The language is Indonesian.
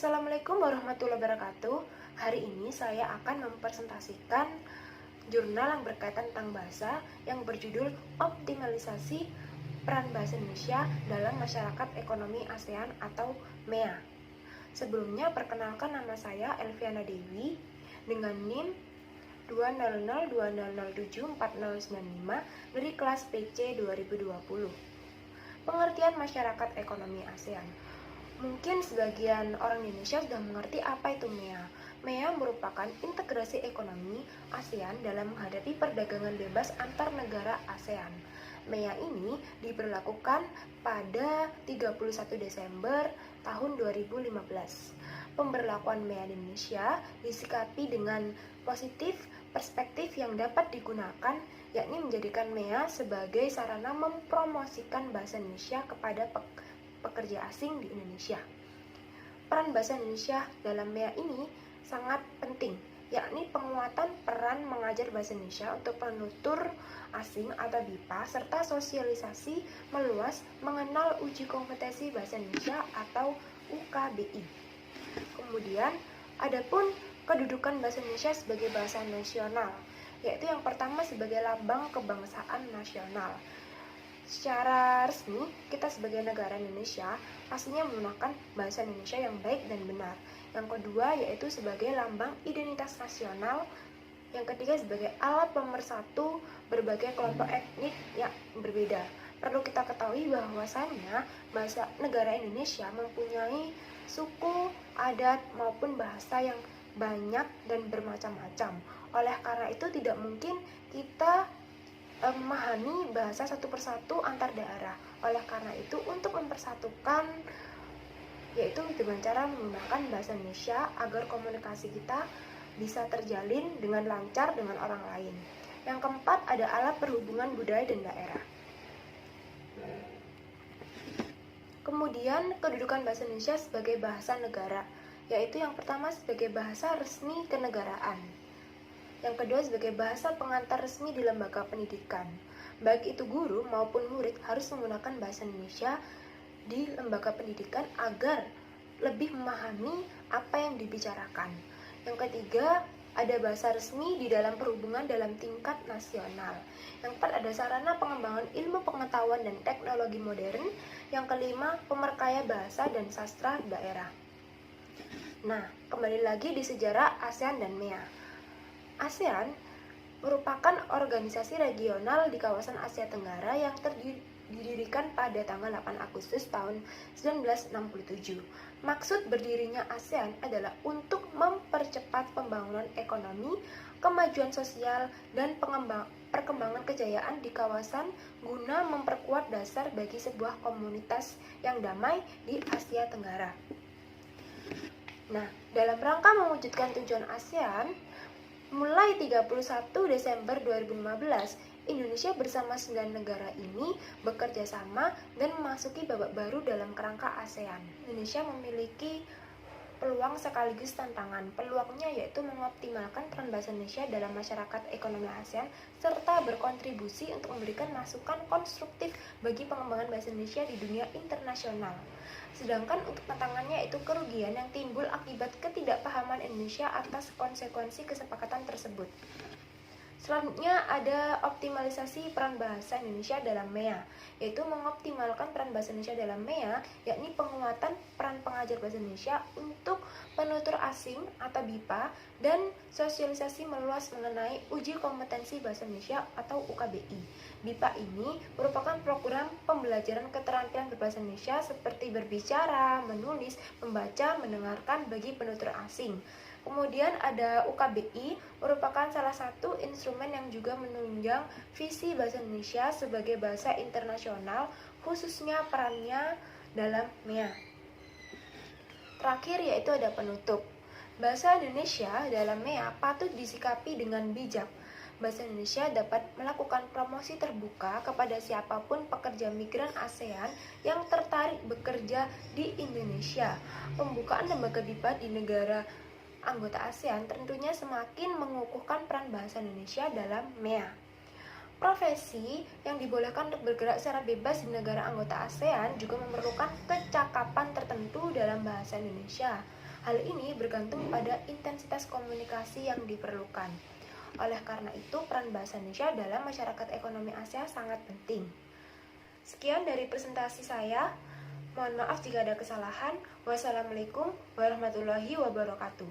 Assalamualaikum warahmatullahi wabarakatuh. Hari ini saya akan mempresentasikan jurnal yang berkaitan tentang bahasa yang berjudul Optimalisasi Peran Bahasa Indonesia dalam Masyarakat Ekonomi ASEAN atau MEA. Sebelumnya perkenalkan, nama saya Elviana Dewi dengan NIM 20020074095 dari kelas PC 2020. Pengertian masyarakat ekonomi ASEAN. Mungkin sebagian orang Indonesia sudah mengerti apa itu MEA. MEA merupakan integrasi ekonomi ASEAN dalam menghadapi perdagangan bebas antar negara ASEAN. MEA ini diberlakukan pada 31 Desember tahun 2015. Pemberlakuan MEA di Indonesia disikapi dengan positif perspektif yang dapat digunakan, yakni menjadikan MEA sebagai sarana mempromosikan bahasa Indonesia kepada pekerja asing di Indonesia. Peran bahasa Indonesia dalam MEA ini sangat penting, yakni penguatan peran mengajar bahasa Indonesia untuk penutur asing atau BIPA, serta sosialisasi meluas mengenal uji kompetensi bahasa Indonesia atau UKBI. Kemudian, adapun kedudukan bahasa Indonesia sebagai bahasa nasional, yaitu yang pertama sebagai lambang kebangsaan nasional. Secara resmi, kita sebagai negara Indonesia pastinya menggunakan bahasa Indonesia yang baik dan benar. Yang kedua yaitu sebagai lambang identitas nasional. Yang ketiga sebagai alat pemersatu berbagai kelompok etnik yang berbeda. Perlu kita ketahui bahwasannya bahasa negara Indonesia mempunyai suku, adat maupun bahasa yang banyak dan bermacam-macam. Oleh karena itu tidak mungkin kita memahami bahasa satu persatu antar daerah. Oleh karena itu, untuk mempersatukan yaitu dengan cara menggunakan bahasa Indonesia agar komunikasi kita bisa terjalin dengan lancar dengan orang lain. Yang keempat, ada alat perhubungan budaya dan daerah. Kemudian, kedudukan bahasa Indonesia sebagai bahasa negara, yaitu yang pertama sebagai bahasa resmi kenegaraan. Yang kedua sebagai bahasa pengantar resmi di lembaga pendidikan. Baik itu guru maupun murid harus menggunakan bahasa Indonesia di lembaga pendidikan agar lebih memahami apa yang dibicarakan. Yang ketiga, ada bahasa resmi di dalam perhubungan dalam tingkat nasional. Yang keempat, ada sarana pengembangan ilmu pengetahuan dan teknologi modern. Yang kelima, pemerkaya bahasa dan sastra daerah. Nah, kembali lagi di sejarah ASEAN dan MEA. ASEAN merupakan organisasi regional di kawasan Asia Tenggara yang didirikan pada tanggal 8 Agustus tahun 1967. Maksud berdirinya ASEAN adalah untuk mempercepat pembangunan ekonomi, kemajuan sosial, dan perkembangan kejayaan di kawasan guna memperkuat dasar bagi sebuah komunitas yang damai di Asia Tenggara. Nah, dalam rangka mewujudkan tujuan ASEAN, mulai 31 Desember 2015, Indonesia bersama 9 negara ini bekerja sama dan memasuki babak baru dalam kerangka ASEAN. Indonesia memiliki peluang sekaligus tantangan. Peluangnya yaitu mengoptimalkan peran bahasa Indonesia dalam masyarakat ekonomi ASEAN serta berkontribusi untuk memberikan masukan konstruktif bagi pengembangan bahasa Indonesia di dunia internasional. Sedangkan untuk tantangannya yaitu kerugian yang timbul akibat ketidakpahaman Indonesia atas konsekuensi kesepakatan tersebut. Selanjutnya ada optimalisasi peran bahasa Indonesia dalam MEA, yaitu mengoptimalkan peran bahasa Indonesia dalam MEA, yakni penguatan peran pengajar bahasa Indonesia untuk penutur asing atau BIPA dan sosialisasi meluas mengenai uji kompetensi bahasa Indonesia atau UKBI. BIPA ini merupakan program pembelajaran keterampilan berbahasa Indonesia seperti berbicara, menulis, membaca, mendengarkan bagi penutur asing. Kemudian ada UKBI, merupakan salah satu instrumen yang juga menunjang visi bahasa Indonesia sebagai bahasa internasional, khususnya perannya dalam MEA. Terakhir yaitu ada penutup. Bahasa Indonesia dalam MEA patut disikapi dengan bijak. Bahasa Indonesia dapat melakukan promosi terbuka kepada siapapun pekerja migran ASEAN yang tertarik bekerja di Indonesia. Pembukaan lembaga BIPA di negara anggota ASEAN tentunya semakin mengukuhkan peran bahasa Indonesia dalam MEA. Profesi yang dibolehkan untuk bergerak secara bebas di negara anggota ASEAN juga memerlukan kecakapan tertentu dalam bahasa Indonesia. Hal ini bergantung pada intensitas komunikasi yang diperlukan. Oleh karena itu, peran bahasa Indonesia dalam masyarakat ekonomi Asia sangat penting. Sekian dari presentasi saya. Mohon maaf jika ada kesalahan. Wassalamualaikum warahmatullahi wabarakatuh.